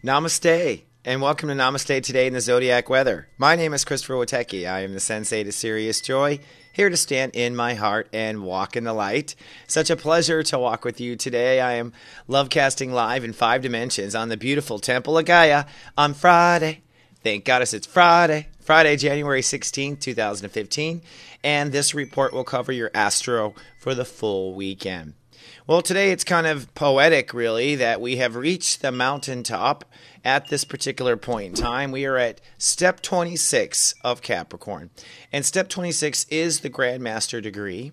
Namaste, and welcome to Namaste Today in the Zodiac Weather. My name is Christopher Witecki. I am the sensei to Sirius Joy, here to stand in my heart and walk in the light. Such a pleasure to walk with you today. I am lovecasting live in 5 dimensions on the beautiful Temple of Gaia on Friday. Thank goddess it's Friday. Friday, January 16th, 2015. And this report will cover your astro for the full weekend. Well, today it's kind of poetic, really, that we have reached the mountaintop at this particular point in time. We are at step 26 of Capricorn. And step 26 is the Grandmaster degree.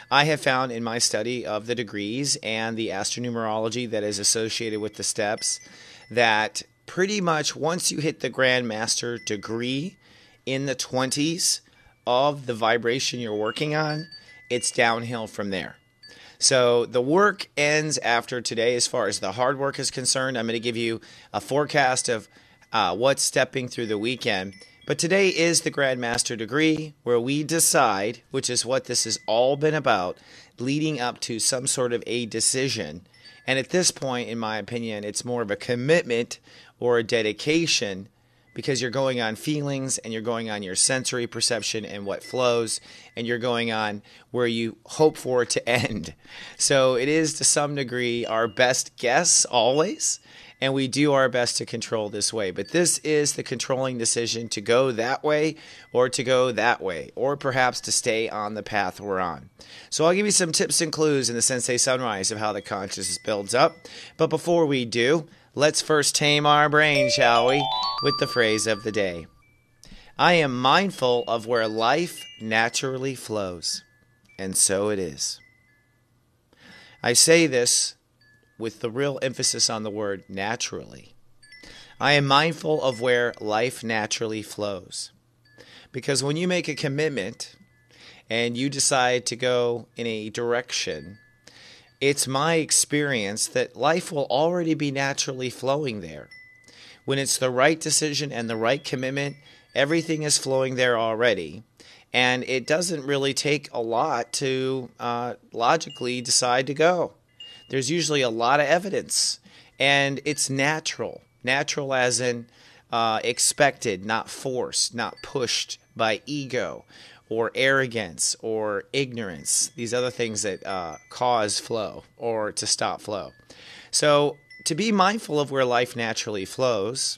I have found in my study of the degrees and the astronumerology that is associated with the steps that pretty much once you hit the Grandmaster degree in the 20s of the vibration you're working on, it's downhill from there. So the work ends after today as far as the hard work is concerned. I'm going to give you a forecast of what's stepping through the weekend. But today is the Grandmaster degree where we decide, which is what this has all been about, leading up to some sort of a decision. And at this point, in my opinion, it's more of a commitment or a dedication because you're going on feelings and you're going on your sensory perception and what flows, and you're going on where you hope for it to end. So it is to some degree our best guess always, and we do our best to control this way. But this is the controlling decision to go that way or to go that way, or perhaps to stay on the path we're on. So I'll give you some tips and clues in the Sensei Sunrise of how the consciousness builds up. But before we do, let's first tame our brain, shall we, with the phrase of the day. I am mindful of where life naturally flows, and so it is. I say this with the real emphasis on the word naturally. I am mindful of where life naturally flows. Because when you make a commitment and you decide to go in a direction, it's my experience that life will already be naturally flowing there. When it's the right decision and the right commitment, everything is flowing there already. And it doesn't really take a lot to logically decide to go. There's usually a lot of evidence. And it's natural. Natural as in expected, not forced, not pushed by ego or arrogance, or ignorance, these other things that cause flow, or to stop flow. So, to be mindful of where life naturally flows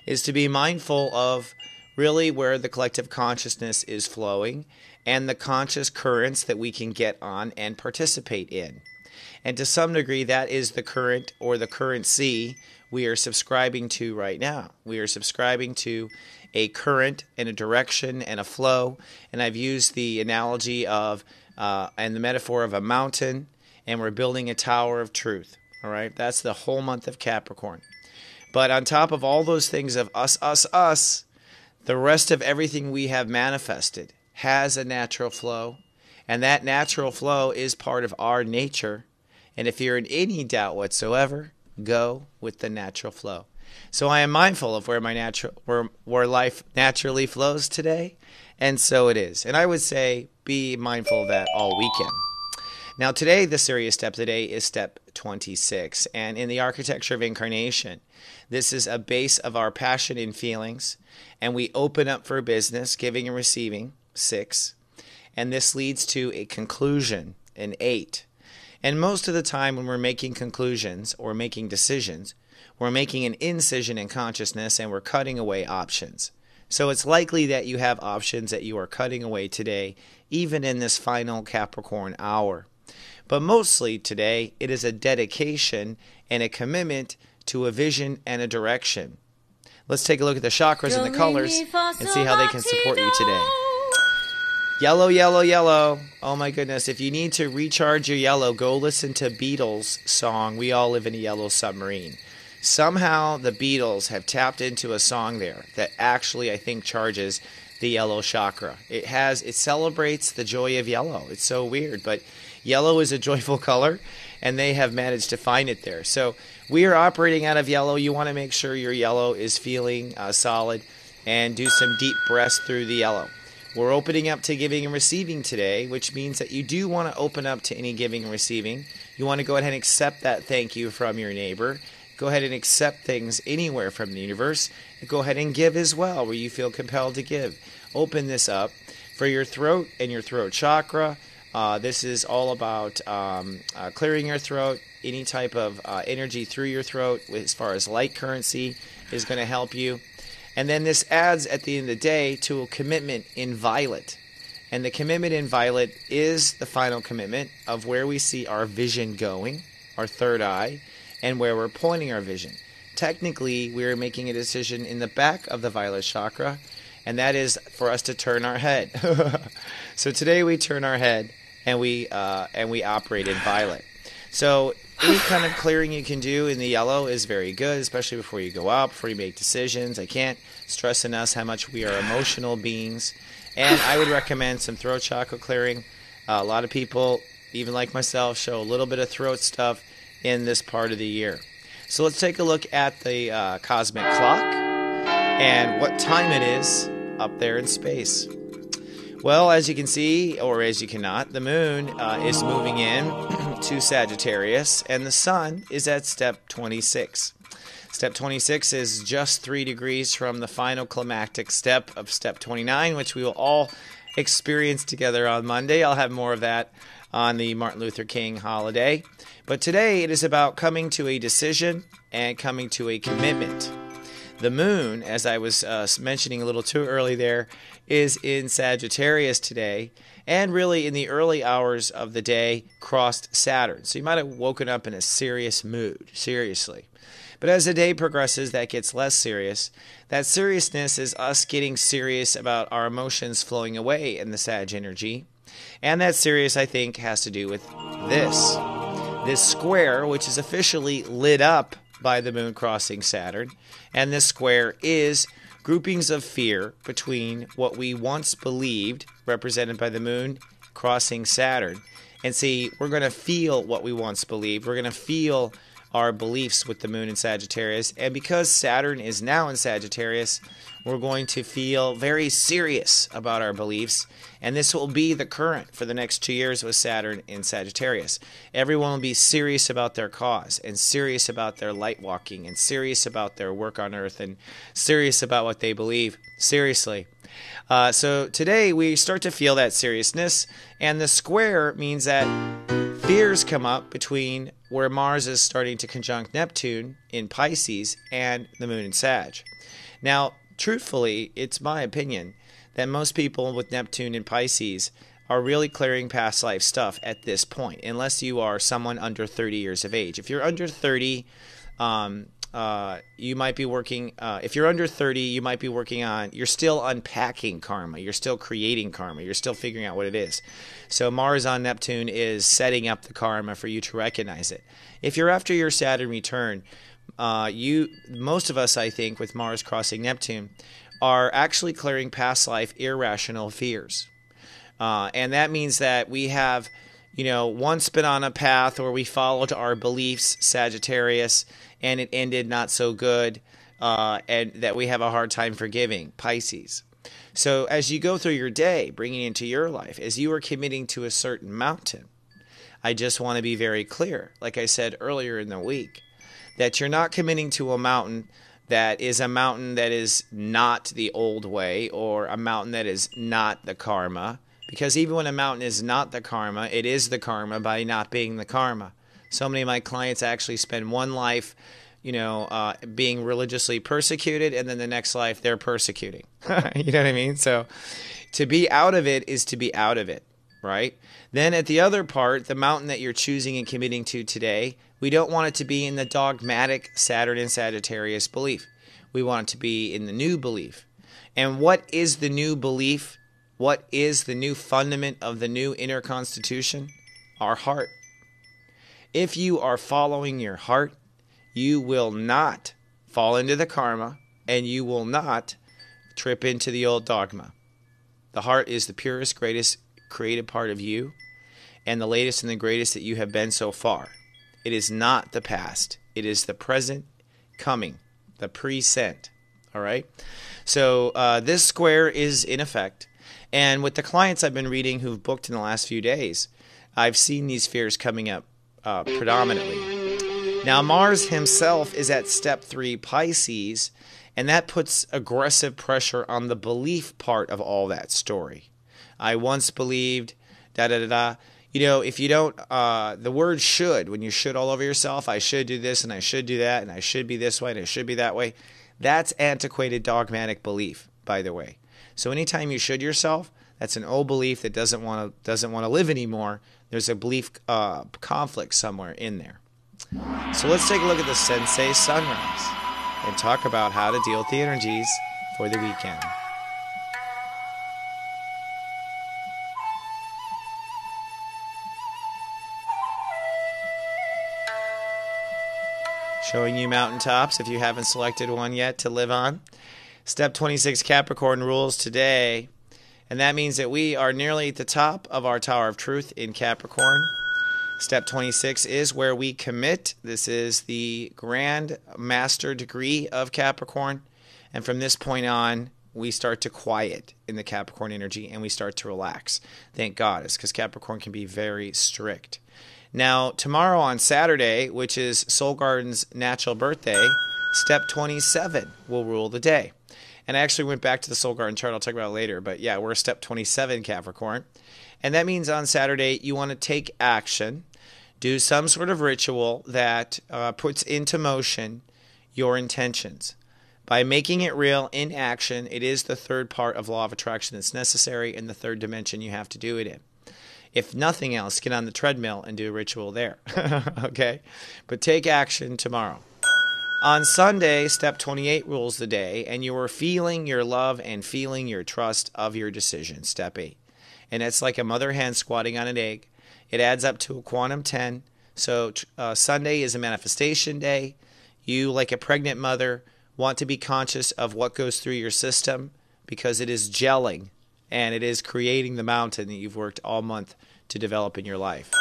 is to be mindful of really where the collective consciousness is flowing, and the conscious currents that we can get on and participate in. And to some degree, that is the current, or the currency, we are subscribing to right now. We are subscribing to a current and a direction and a flow. And I've used the analogy of and the metaphor of a mountain, and we're building a tower of truth. All right, that's the whole month of Capricorn. But on top of all those things of us, the rest of everything we have manifested has a natural flow, and that natural flow is part of our nature. And if you're in any doubt whatsoever, go with the natural flow. So I am mindful of where my where life naturally flows today, and so it is. And I would say be mindful of that all weekend. Now today, the serious step today is step 26, and in the architecture of incarnation, this is a base of our passion and feelings, and we open up for business, giving and receiving, 6, and this leads to a conclusion, an 8. And most of the time when we're making conclusions or making decisions, we're making an incision in consciousness and we're cutting away options. So it's likely that you have options that you are cutting away today, even in this final Capricorn hour. But mostly today, it is a dedication and a commitment to a vision and a direction. Let's take a look at the chakras and the colors and see how they can support you today. Yellow, yellow, yellow. Oh my goodness. If you need to recharge your yellow, go listen to Beatles' song, We All Live in a Yellow Submarine. Somehow the Beatles have tapped into a song there that actually, I think, charges the yellow chakra. It celebrates the joy of yellow. It's so weird, but yellow is a joyful color, and they have managed to find it there. So we are operating out of yellow. You want to make sure your yellow is feeling solid, and do some deep breaths through the yellow. We're opening up to giving and receiving today, which means that you do want to open up to any giving and receiving. You want to go ahead and accept that thank you from your neighbor. Go ahead and accept things anywhere from the universe. Go ahead and give as well, where you feel compelled to give. Open this up for your throat and your throat chakra. This is all about clearing your throat. Any type of energy through your throat, as far as light currency, is going to help you. And then this adds, at the end of the day, to a commitment in violet. And the commitment in violet is the final commitment of where we see our vision going, our third eye, and where we're pointing our vision. Technically, we're making a decision in the back of the violet chakra, and that is for us to turn our head. So today we turn our head, and we operate in violet. So any kind of clearing you can do in the yellow is very good, especially before you go out, before you make decisions. I can't stress enough how much we are emotional beings. And I would recommend some throat chakra clearing. A lot of people, even like myself, show a little bit of throat stuff in this part of the year. So let's take a look at the cosmic clock and what time it is up there in space. Well, as you can see, or as you cannot, the moon is moving in to Sagittarius, and the sun is at step 26. Step 26 is just 3 degrees from the final climactic step of step 29, which we will all experience together on Monday. I'll have more of that on the Martin Luther King holiday. But today it is about coming to a decision and coming to a commitment. The moon, as I was mentioning a little too early there, is in Sagittarius today, and really in the early hours of the day crossed Saturn. So you might have woken up in a serious mood, seriously. But as the day progresses, that gets less serious. That seriousness is us getting serious about our emotions flowing away in the Sag energy. And that serious, I think, has to do with this. This square, which is officially lit up by the moon crossing Saturn. And this square is groupings of fear between what we once believed, represented by the moon crossing Saturn. And see, we're going to feel what we once believed. We're going to feel our beliefs with the moon in Sagittarius. And because Saturn is now in Sagittarius, we're going to feel very serious about our beliefs. And this will be the current for the next 2 years with Saturn in Sagittarius. Everyone will be serious about their cause, and serious about their light walking, and serious about their work on earth, and serious about what they believe. Seriously. So today we start to feel that seriousness, and the square means that fears come up between where Mars is starting to conjunct Neptune in Pisces and the moon in Sag. Now, truthfully, it's my opinion that most people with Neptune in Pisces are really clearing past life stuff at this point, unless you are someone under 30 years of age. If you're under 30, you might be working, if you're under 30, you might be working on, you're still unpacking karma. You're still creating karma. You're still figuring out what it is. So Mars on Neptune is setting up the karma for you to recognize it. If you're after your Saturn return, most of us, I think, with Mars crossing Neptune, are actually clearing past life irrational fears. And that means that we have, once been on a path where we followed our beliefs, Sagittarius, and it ended not so good, and that we have a hard time forgiving, Pisces. So as you go through your day, bringing into your life, as you are committing to a certain mountain, I just want to be very clear, like I said earlier in the week, that you're not committing to a mountain that is not the old way, or a mountain that is not the karma. Because even when a mountain is not the karma, it is the karma by not being the karma. So many of my clients actually spend one life, being religiously persecuted, and then the next life they're persecuting. You know what I mean? So to be out of it is to be out of it, right? Then at the other part, the mountain that you're choosing and committing to today, we don't want it to be in the dogmatic Saturn and Sagittarius belief. We want it to be in the new belief. And what is the new belief? What is the new fundament of the new inner constitution? Our heart. If you are following your heart, you will not fall into the karma, and you will not trip into the old dogma. The heart is the purest, greatest created part of you, and the latest and the greatest that you have been so far. It is not the past. It is the present coming, the present. All right? So this square is in effect. And with the clients I've been reading who've booked in the last few days, I've seen these fears coming up predominantly. Now, Mars himself is at step 3 Pisces, and that puts aggressive pressure on the belief part of all that story. I once believed, da-da-da-da. You know, if you don't, the word should, when you should all over yourself, I should do this and I should do that and I should be this way and I should be that way, that's antiquated dogmatic belief, by the way. So anytime you should yourself, that's an old belief that doesn't want to live anymore. There's a belief conflict somewhere in there. So let's take a look at the Sensei sunrise and talk about how to deal with the energies for the weekend. Showing you mountaintops if you haven't selected one yet to live on. Step 26 Capricorn rules today, and that means that we are nearly at the top of our Tower of Truth in Capricorn. Step 26 is where we commit. This is the Grand Master degree of Capricorn, and from this point on, we start to quiet in the Capricorn energy and we start to relax. Thank God, it's because Capricorn can be very strict. Now, tomorrow on Saturday, which is Soul Garden's natural birthday, step 27 will rule the day. And I actually went back to the Soul Garden chart. I'll talk about it later. But yeah, we're step 27 Capricorn. And that means on Saturday, you want to take action, do some sort of ritual that puts into motion your intentions. By making it real in action, it is the third part of law of attraction that's necessary in the third dimension you have to do it in. If nothing else, get on the treadmill and do a ritual there. Okay? But take action tomorrow. On Sunday, step 28 rules the day, and you are feeling your love and feeling your trust of your decision, step 8. And it's like a mother hen squatting on an egg. It adds up to a quantum 10. So Sunday is a manifestation day. You, like a pregnant mother, want to be conscious of what goes through your system because it is gelling and it is creating the mountain that you've worked all month to develop in your life.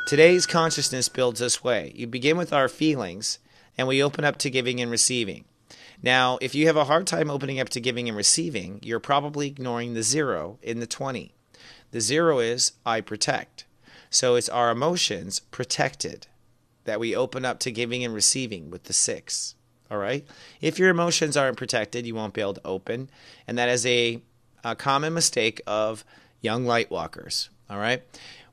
Today's consciousness builds this way. You begin with our feelings, and we open up to giving and receiving. Now, if you have a hard time opening up to giving and receiving, you're probably ignoring the 0 in the 20. The 0 is I protect. So it's our emotions protected that we open up to giving and receiving with the 6. All right? If your emotions aren't protected, you won't be able to open, and that is a common mistake of young light walkers. All right?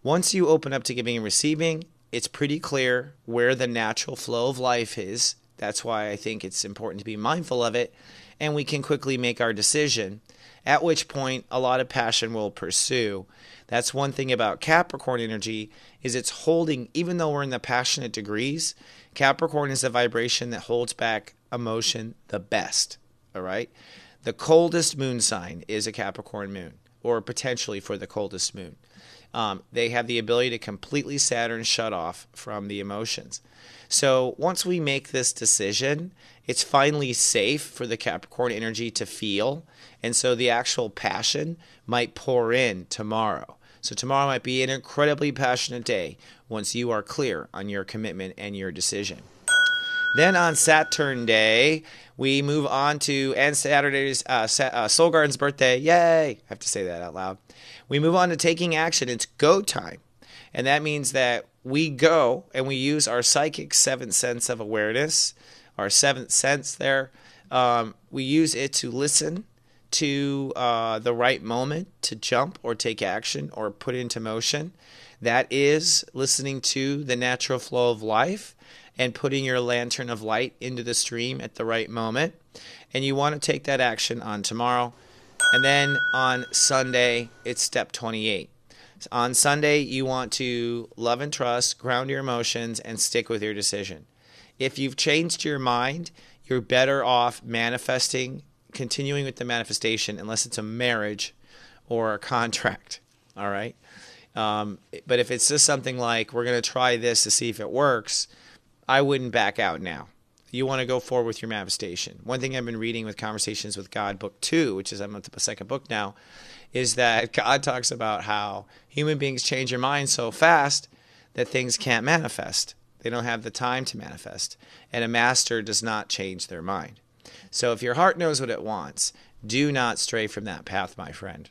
Once you open up to giving and receiving, it's pretty clear where the natural flow of life is. That's why I think it's important to be mindful of it, and we can quickly make our decision, at which point a lot of passion will pursue. That's one thing about Capricorn energy is it's holding, even though we're in the passionate degrees, Capricorn is a vibration that holds back emotion the best. All right? The coldest moon sign is a Capricorn moon, or potentially for the coldest moon. They have the ability to completely Saturn shut off from the emotions. So once we make this decision, it's finally safe for the Capricorn energy to feel. And so the actual passion might pour in tomorrow. So tomorrow might be an incredibly passionate day once you are clear on your commitment and your decision. Then on Saturn Day, we move on to, and Saturday's Soul Garden's birthday. Yay! I have to say that out loud. We move on to taking action. It's go time. And that means that we go and we use our psychic seventh sense of awareness, our seventh sense there. We use it to listen to the right moment to jump or take action or put into motion. That is listening to the natural flow of life and putting your lantern of light into the stream at the right moment. And you want to take that action on tomorrow. And then on Sunday, it's step 28. On Sunday, you want to love and trust, ground your emotions, and stick with your decision. If you've changed your mind, you're better off manifesting, continuing with the manifestation, unless it's a marriage or a contract. All right? But if it's just something like, we're going to try this to see if it works, I wouldn't back out now. You want to go forward with your manifestation. One thing I've been reading with Conversations with God, book 2, which is I'm at the second book now, is that God talks about how human beings change their minds so fast that things can't manifest. They don't have the time to manifest. And a master does not change their mind. So if your heart knows what it wants, do not stray from that path, my friend.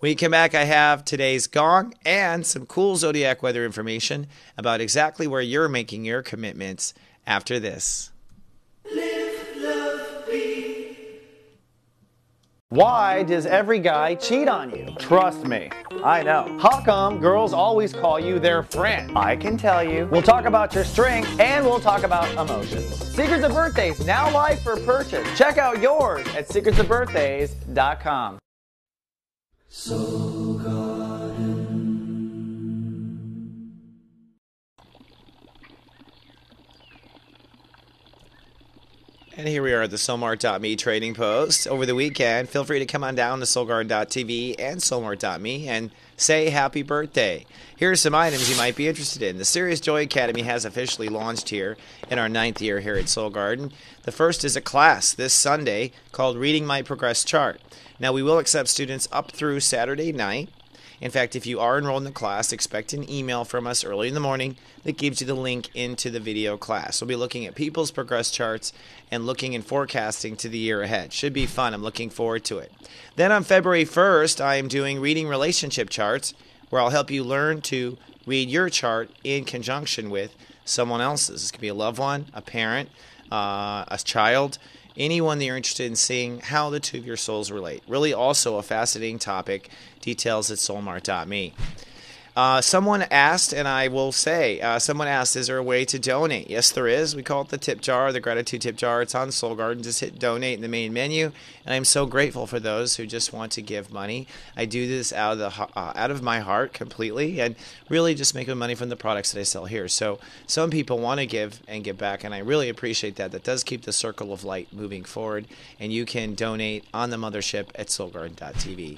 When you come back, I have today's gong and some cool Zodiac weather information about exactly where you're making your commitments after this. Why does every guy cheat on you? Trust me, I know. How come girls always call you their friend? I can tell you. We'll talk about your strengths and we'll talk about emotions. Secrets of Birthdays, now live for purchase. Check out yours at secretsofbirthdays.com. Soul Garden. And here we are at the soulmart.me trading post. Over the weekend, feel free to come on down to soulgarden.tv and soulmart.me and say happy birthday. Here are some items you might be interested in. The Sirius Joy Academy has officially launched here in our 9th year here at Soul Garden. The first is a class this Sunday called Reading My Progress Chart. Now, we will accept students up through Saturday night. In fact, if you are enrolled in the class, expect an email from us early in the morning that gives you the link into the video class. We'll be looking at people's progress charts and looking and forecasting to the year ahead. Should be fun. I'm looking forward to it. Then on February 1st, I am doing reading relationship charts, where I'll help you learn to read your chart in conjunction with someone else's. This could be a loved one, a parent, a child, anyone that you're interested in seeing how the two of your souls relate. Really also a fascinating topic. Details at soulmart.me. Someone asked, and I will say, someone asked, is there a way to donate? Yes, there is. We call it the tip jar, the gratitude tip jar. It's on Soul Garden. Just hit donate in the main menu, and I'm so grateful for those who just want to give money. I do this out of my heart completely, and really just making money from the products that I sell here. So some people want to give and give back, and I really appreciate that. That does keep the circle of light moving forward, and you can donate on the mothership at soulgarden.tv.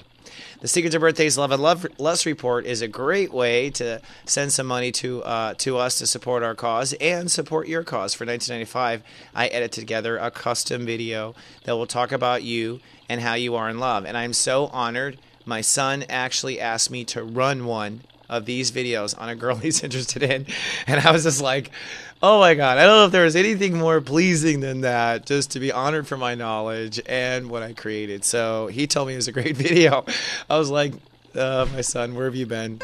The Secrets of Birthdays Love and Lust Report is a great way to send some money to us to support our cause and support your cause. For $19.95, I edit together a custom video that will talk about you and how you are in love. And I'm so honored. My son actually asked me to run one of these videos on a girl he's interested in. And I was just like, oh my God, I don't know if there was anything more pleasing than that, just to be honored for my knowledge and what I created. So he told me it was a great video. I was like, my son, where have you been?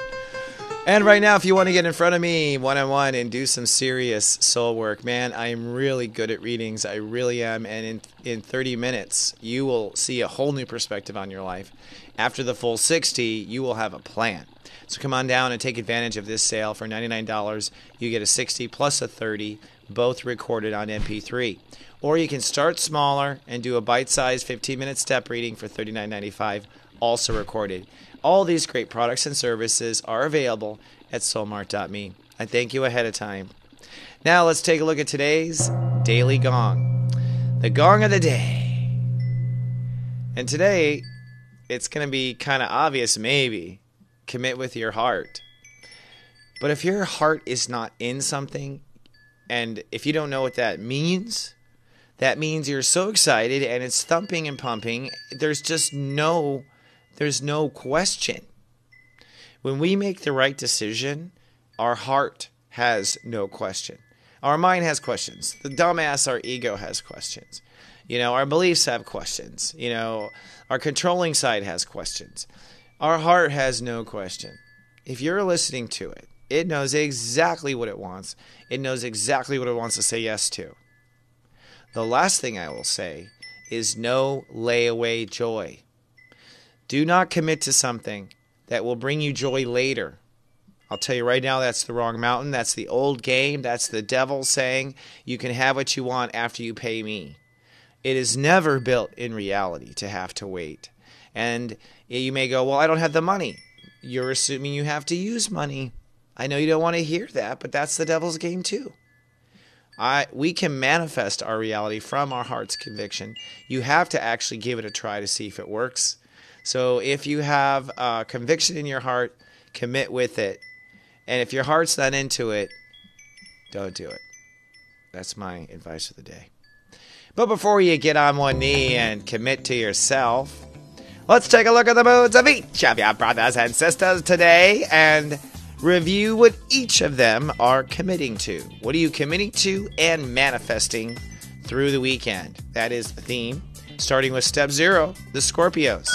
And right now, if you want to get in front of me one-on-one and do some serious soul work, man, I am really good at readings. I really am. And in 30 minutes, you will see a whole new perspective on your life. After the full 60, you will have a plan. So come on down and take advantage of this sale. For $99, you get a 60 plus a 30, both recorded on MP3. Or you can start smaller and do a bite-sized 15-minute step reading for $39.95, also recorded. All these great products and services are available at soulmart.me. I thank you ahead of time. Now let's take a look at today's Daily Gong. The Gong of the Day. And today, it's going to be kind of obvious, maybe. Commit with your heart. But if your heart is not in something, and if you don't know what that means you're so excited and it's thumping and pumping, there's no question. When we make the right decision, our heart has no question. Our mind has questions. The dumbass, our ego, has questions. Our beliefs have questions. Our controlling side has questions. Our heart has no question. If you're listening to it, it knows exactly what it wants. It knows exactly what it wants to say yes to. The last thing I will say is no layaway joy. Do not commit to something that will bring you joy later. I'll tell you right now, that's the wrong mountain. That's the old game. That's the devil saying you can have what you want after you pay me. It is never built in reality to have to wait. And you may go, well, I don't have the money. You're assuming you have to use money. I know you don't want to hear that, but that's the devil's game too. We can manifest our reality from our heart's conviction. You have to actually give it a try to see if it works. So if you have conviction in your heart, commit with it. And if your heart's not into it, don't do it. That's my advice for the day. But before you get on one knee and commit to yourself, let's take a look at the moods of each of your brothers and sisters today and review what each of them are committing to. What are you committing to and manifesting through the weekend? That is the theme. Starting with step 0, the Scorpios.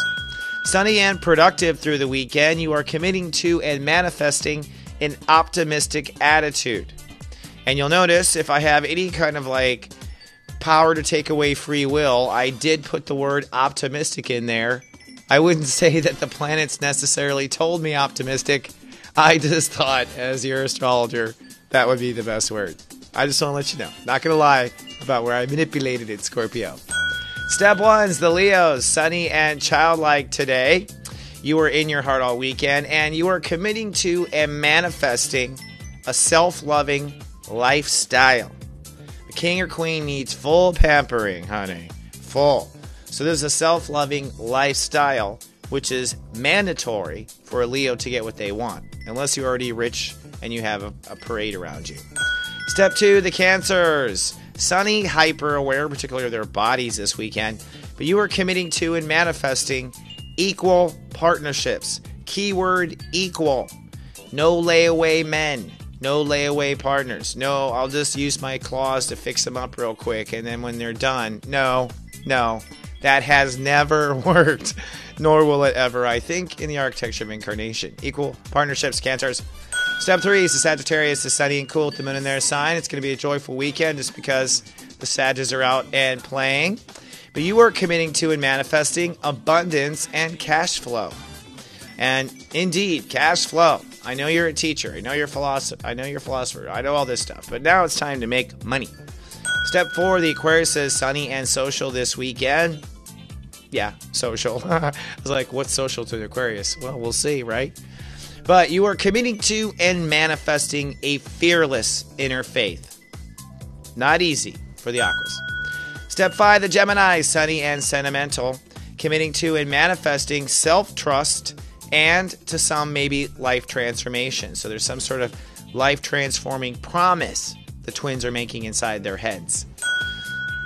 Sunny and productive through the weekend. You are committing to and manifesting an optimistic attitude. And you'll notice if I have any kind of like power to take away free will, I did put the word optimistic in there. I wouldn't say that the planets necessarily told me optimistic. I just thought, as your astrologer, that would be the best word. I just want to let you know. Not going to lie about where I manipulated it, Scorpio. Step 1 is the Leos, sunny and childlike today. You are in your heart all weekend, and you are committing to and manifesting a self-loving lifestyle. The king or queen needs full pampering, honey. Full. So there's a self-loving lifestyle, which is mandatory for a Leo to get what they want, unless you're already rich and you have a parade around you. Step 2, the Cancers. Sunny, hyper-aware, particularly of their bodies this weekend, but you are committing to and manifesting equal partnerships. Keyword equal. No layaway men. No layaway partners. No, I'll just use my claws to fix them up real quick, and then when they're done, no. That has never worked, nor will it ever, I think, in the architecture of incarnation. Equal partnerships, Cancers. Step 3 is the Sagittarius, the sunny and cool with the moon in their sign. It's going to be a joyful weekend just because the Sages are out and playing. But you are committing to and manifesting abundance and cash flow. And indeed, cash flow. I know you're a teacher. I know you're a philosopher. I know all this stuff. But now it's time to make money. Step 4, the Aquarius is sunny and social this weekend. Yeah, social. I was like, what's social to the Aquarius? Well, we'll see, right? But you are committing to and manifesting a fearless inner faith. Not easy for the Aquas. Step 5, the Gemini, sunny and sentimental. Committing to and manifesting self-trust and to some maybe life transformation. So there's some sort of life-transforming promise the twins are making inside their heads.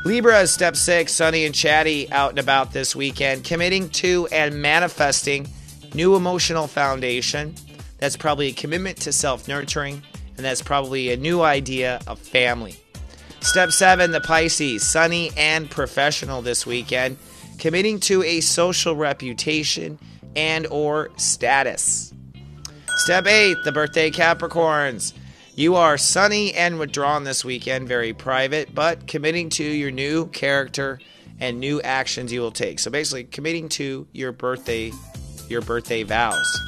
Libra, step 6, sunny and chatty out and about this weekend. Committing to and manifesting new emotional foundation. That's probably a commitment to self-nurturing, and that's probably a new idea of family. Step 7, the Pisces, sunny and professional this weekend, committing to a social reputation and or status. Step 8, the birthday Capricorns. You are sunny and withdrawn this weekend, very private, but committing to your new character and new actions you will take. So basically, committing to your birthday vows.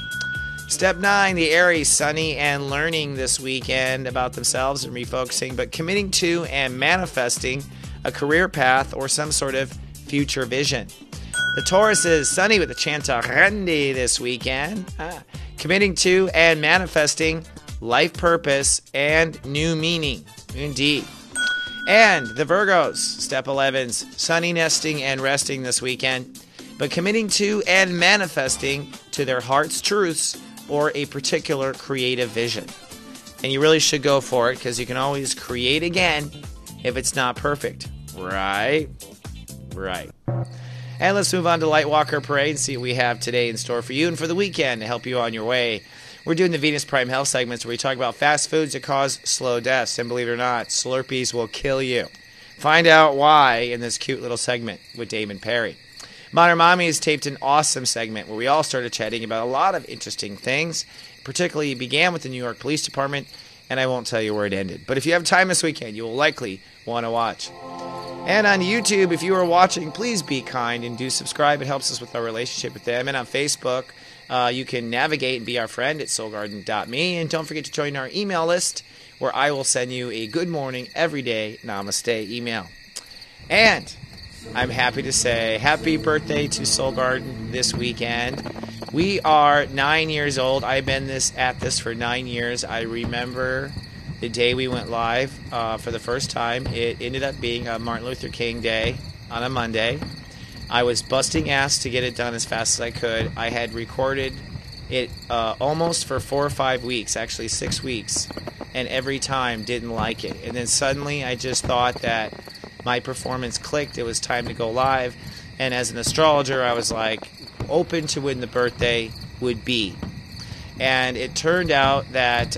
Step 9, the Aries, sunny and learning this weekend about themselves and refocusing, but committing to and manifesting a career path or some sort of future vision. The Taurus is sunny with the Chantarendi this weekend, committing to and manifesting life purpose and new meaning. Indeed. And the Virgos, step 11's sunny nesting and resting this weekend, but committing to and manifesting to their heart's truths or a particular creative vision. And you really should go for it because you can always create again if it's not perfect. Right? Right. And let's move on to Lightwalker Parade and see what we have today in store for you and for the weekend to help you on your way. We're doing the Venus Prime Health segments where we talk about fast foods that cause slow deaths. And believe it or not, Slurpees will kill you. Find out why in this cute little segment with Damon Perry. Modern Mommy has taped an awesome segment where we all started chatting about a lot of interesting things. Particularly, it began with the New York Police Department, and I won't tell you where it ended. But if you have time this weekend, you will likely want to watch. And on YouTube, if you are watching, please be kind and do subscribe. It helps us with our relationship with them. And on Facebook, you can navigate and be our friend at soulgarden.me. And don't forget to join our email list where I will send you a good morning every day Namaste email. And I'm happy to say happy birthday to Soul Garden this weekend. We are 9 years old. I've been at this for 9 years. I remember the day we went live for the first time. It ended up being a Martin Luther King Day on a Monday. I was busting ass to get it done as fast as I could. I had recorded it almost for 4 or 5 weeks, actually 6 weeks, and every time didn't like it. And then suddenly I just thought that my performance clicked. It was time to go live. And as an astrologer, I was like open to when the birthday would be. And it turned out that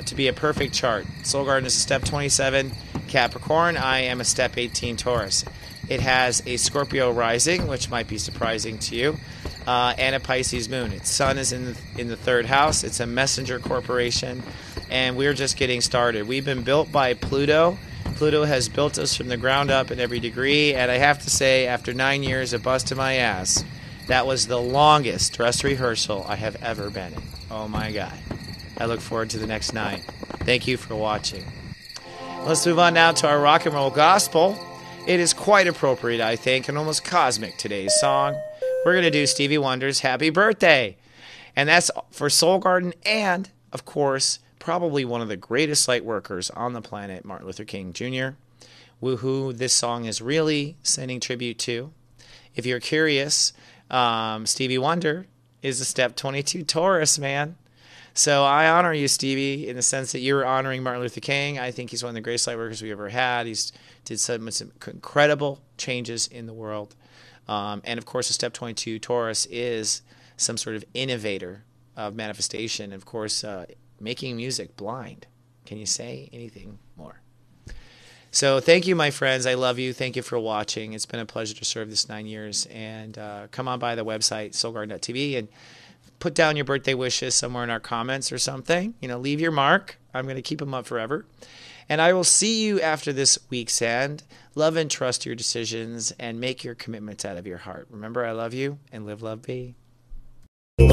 to be a perfect chart. Soul Garden is a step 27 Capricorn. I am a step 18 Taurus. It has a Scorpio rising, which might be surprising to you. and a Pisces moon. Its sun is in the third house. It's a messenger corporation, and we're just getting started. We've been built by Pluto. Pluto has built us from the ground up in every degree, and I have to say, after 9 years of busting my ass, that was the longest dress rehearsal I have ever been in. Oh my God. I look forward to the next 9. Thank you for watching. Let's move on now to our rock and roll gospel. It is quite appropriate, I think, and almost cosmic, today's song. We're going to do Stevie Wonder's Happy Birthday. And that's for Soul Garden and, of course, probably one of the greatest light workers on the planet, Martin Luther King Jr., who this song is really sending tribute to. If you're curious, Stevie Wonder is a step 22 Taurus, man. So I honor you, Stevie, in the sense that you're honoring Martin Luther King. I think he's one of the greatest light workers we ever had. He's did some incredible changes in the world. And, of course, a step 22 Taurus is some sort of innovator of manifestation. Of course, making music blind. Can you say anything more? So thank you, my friends. I love you. Thank you for watching. It's been a pleasure to serve this 9 years. And come on by the website, soulgarden.tv, and put down your birthday wishes somewhere in our comments or something. You know, leave your mark. I'm going to keep them up forever. And I will see you after this week's end. Love and trust your decisions and make your commitments out of your heart. Remember, I love you, and live, love, be. This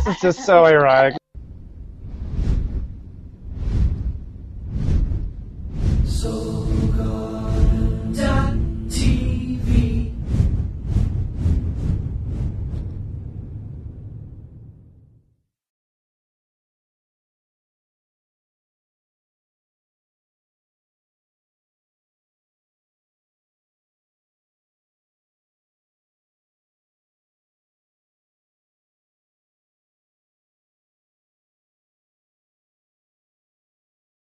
is just so ironic.